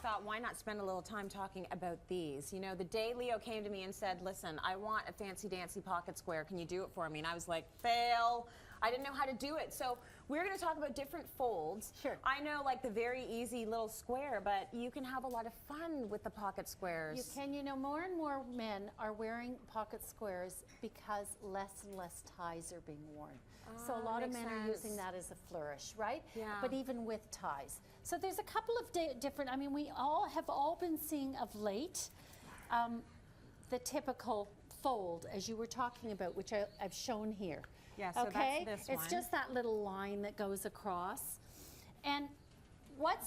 thought, why not spend a little time talking about these? You know, the day Leo came to me and said, listen, I want a fancy dancy pocket square. Can you do it for me? And I was like, fail. I didn't know how to do it. So we're going to talk about different folds. Sure. I know like the very easy little square, but you can have a lot of fun with the pocket squares. You can. You know, more and more men are wearing pocket squares because less and less ties are being worn. So a lot of men are using that as a flourish, right? Yeah. But even with ties. So there's a couple of different, I mean, we have all been seeing of late the typical fold, as you were talking about, which I've shown here. Yeah, so okay? That's this one. It's just that little line that goes across. And what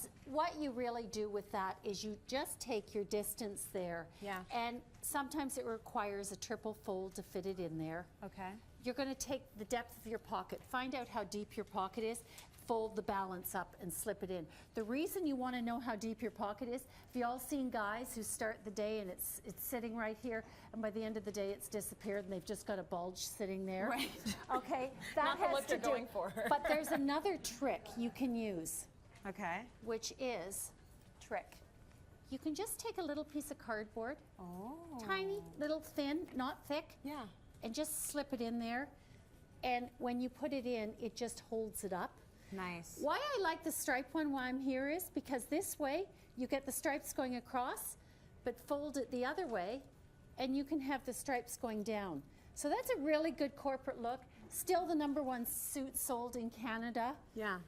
you really do with that is you just take your distance there. Yeah. And sometimes it requires a triple fold to fit it in there. Okay. You're going to take the depth of your pocket, find out how deep your pocket is, fold the balance up and slip it in. The reason you want to know how deep your pocket is, have you all seen guys who start the day and it's sitting right here, and by the end of the day it's disappeared and they've just got a bulge sitting there? Right. Okay, that Not the has look to you're do. going for. But there's another trick you can use, Okay. which is trick. You can just take a little piece of cardboard, tiny, little thin, not thick, Yeah. and just slip it in there. And when you put it in, it just holds it up. Nice. Why I like the stripe one while I'm here is because this way you get the stripes going across, but fold it the other way, and you can have the stripes going down. So that's a really good corporate look. Still the #1 suit sold in Canada Yeah.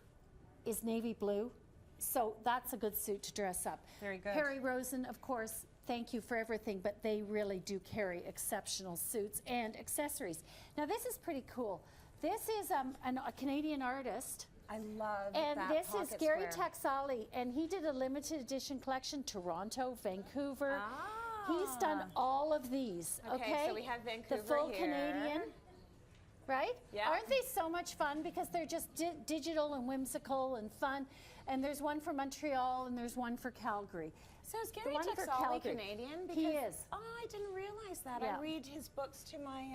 is navy blue. So that's a good suit to dress up. Very good. Harry Rosen, of course, thank you for everything, but they really do carry exceptional suits and accessories. Now this is pretty cool. This is a Canadian artist. I love And that this is pocket Gary square. Taxali, and he did a limited edition collection, Toronto, Vancouver. Ah. He's done all of these, okay? So we have Vancouver the full here. Canadian, right? Yeah. Aren't they so much fun because they're just digital and whimsical and fun? And there's one for Montreal and there's one for Calgary. So is The Gary one for Taxali Calgary. Canadian? He is. Oh, I didn't realize that. Yeah. I read his books to my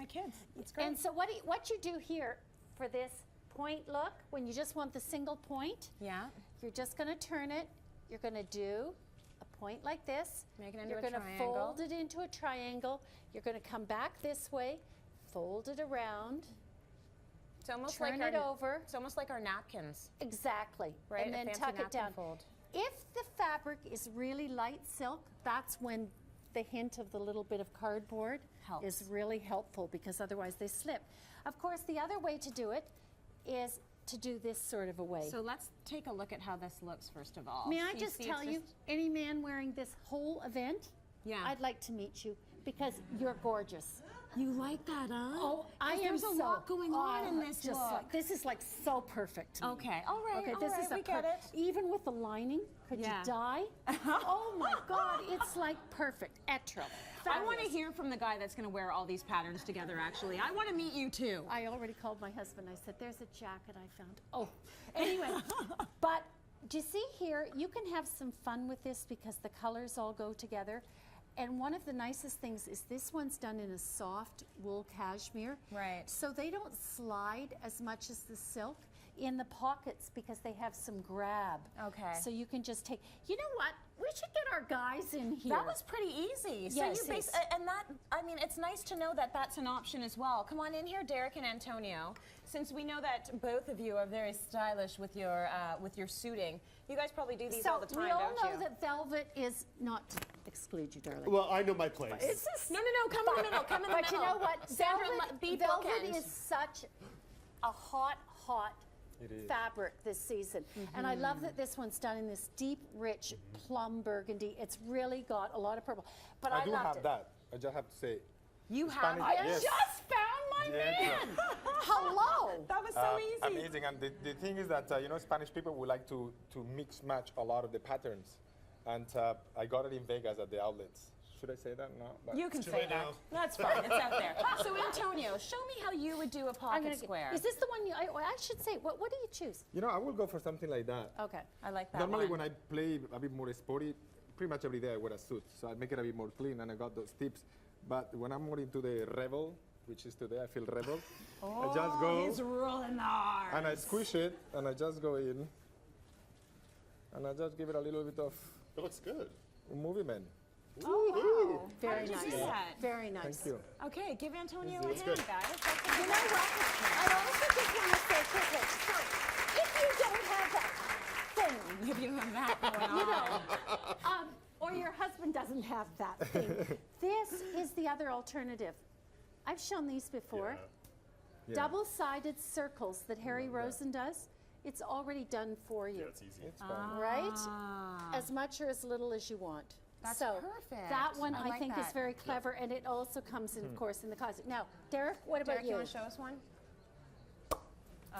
kids. It's great. And so what you do here for this point look, when you just want the single point, yeah. you're just going to turn it. You're going to do a point like this. Make it into You're a going to triangle. fold it into a triangle. You're going to come back this way, fold it around, It's almost turn like it over. It's almost like our napkins, Exactly. right? And A then fancy tuck it napkin down. fold. If the fabric is really light silk, that's when the hint of the little bit of cardboard Helps. is really helpful, because otherwise they slip. Of course, the other way to do it is to do this sort of a way. So let's take a look at how this looks first of all. May I So just see tell it's you, any man wearing this whole event, Yeah. I'd like to meet you because you're gorgeous. You like that, huh? Oh, I am There's a so, lot going on in this just look. like, this is like so perfect to me. Okay, all right, Okay, all this right, is a we get it. even with the lining, could Yeah. you die? Oh my God, it's like perfect. Etro. I want to hear from the guy that's going to wear all these patterns together, actually. I want to meet you, too. I already called my husband. I said, there's a jacket I found. Oh, anyway, but do you see here, you can have some fun with this because the colors all go together. And one of the nicest things is this one's done in a soft wool cashmere. Right. So they don't slide as much as the silk in the pockets because they have some grab. Okay. So you can just take, you know what? We should get our guys in here. That was pretty easy. Yes, So you and that, I mean, it's nice to know that that's an option as well. Come on in here, Derek and Antonio. Since we know that both of you are very stylish with your suiting, you guys probably do these all the time, we all don't know you? that velvet is not to exclude you, darling. Well, I know my place. It's just, No, come in the middle, come in the but middle. you know what? Sandra, be velvet bookend. is such a hot It is. fabric this season. And I love that this one's done in this deep, rich plum burgundy. It's really got a lot of purple. But I do loved have it. that. I just have to say. You have Spanish- it? I Yes. just found my Yeah, man. Hello. That was so easy. Amazing. And the thing is that, you know, Spanish people would like to mix match a lot of the patterns. And I got it in Vegas at the outlets. Should I say that? No. But You can Too say late that. now. That's fine. It's out there. So, Antonio, show me how you would do a I'm pocket gonna square. Is this the one I should say, what do you choose? You know, I will go for something like that. Okay. I like that Normally, one. when I play a bit more sporty, pretty much every day I wear a suit. So I make it a bit more clean, and I got those tips. But when I'm more into the rebel, which is today, I feel rebel. I just go He's rolling the R's. and I squish it, and I just go in, and I just give it a little bit of It looks good. Movie man. Oh, wow. Very How did nice. you do that? Very nice. Thank you. Okay, give Antonio a That's hand, good. guys. That's a You good know one. what? I also just want to say quickly, so if you don't have that thing, If you don't have that going you on. know, or your husband doesn't have that thing, this is the other alternative. I've shown these before. Yeah. Yeah. Double-sided circles that Harry Rosen does. It's already done for you, Yeah, it's easy. It's fine. right? Ah. As much or as little as you want. That's so perfect. that one I I, like think is that. very clever, and it also comes in, of course, in the closet. Now, Derek, what Derek, about you you? want to show us one?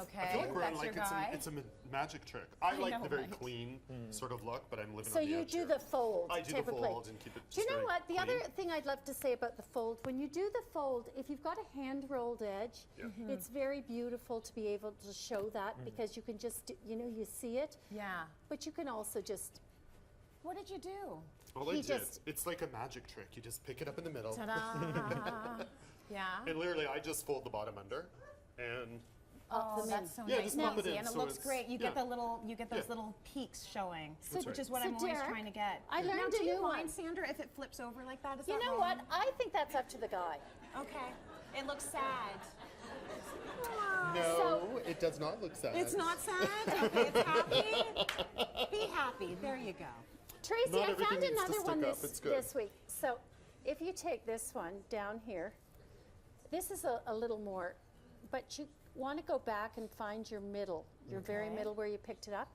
Okay, I feel like we're that's in your like guy. it's a magic trick. I like know, the very right? clean sort of look, but I'm living So on the you edge do here. the fold, I do the typically. fold and keep it Do you just know very what? The clean. other thing I'd love to say about the fold, when you do the fold, if you've got a hand-rolled edge, it's very beautiful to be able to show that because you can just, you see it, Yeah. but you can also just, What did you do? All I he did, just- it's like a magic trick. You just pick it up in the middle, Ta-da. Yeah. and literally I just fold the bottom under, and up Oh, them that's in. so Yeah, nice just and pop it easy, in and it so looks it's- great. You get yeah. you get those Yeah. little peaks showing, So- which is what so I'm always Derek, trying to get. I now, learned do a you new mind, one. Sandra, if it flips over like that? Is You that know wrong? what? I think that's up to the guy. Okay. It looks sad. no, it does not look sad. It's not sad. Okay, it's happy. Be happy. There you go. Tracy, Not I everything found needs to another stick one up. It's good. this week. So if you take this one down here, this is a little more, but you want to go back and find your middle, your very Okay. middle where you picked it up.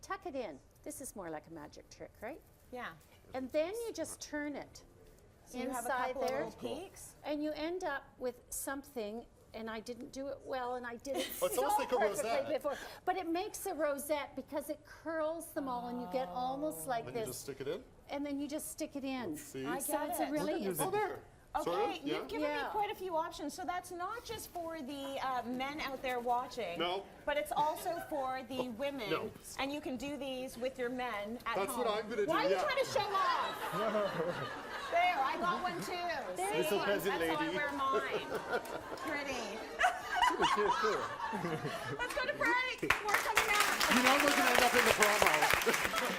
Tuck it in. This is more like a magic trick, right? Yeah. And then you just turn it So you have a inside couple there, of little peaks. and you end up with something. And I didn't do it well, and I did it Oh, it's so almost like a perfectly rosette. before. But it makes a rosette because it curls them all, and you get almost like And you this. just stick it in. And then you just stick it in. See? I So get it's it. a really use Oh, there. Okay, Sort of, yeah. you've given me Yeah. quite a few options. So that's not just for the men out there watching. No. But it's also for the women. no. And you can do these with your men at That's home. what I'm gonna do, Why are you yeah. trying to show off? There, I got one too. See? It's a peasant That's how I lady. wear mine. Pretty. Pretty cute too. Let's go to break. More coming out. You know we're gonna end up in the promo.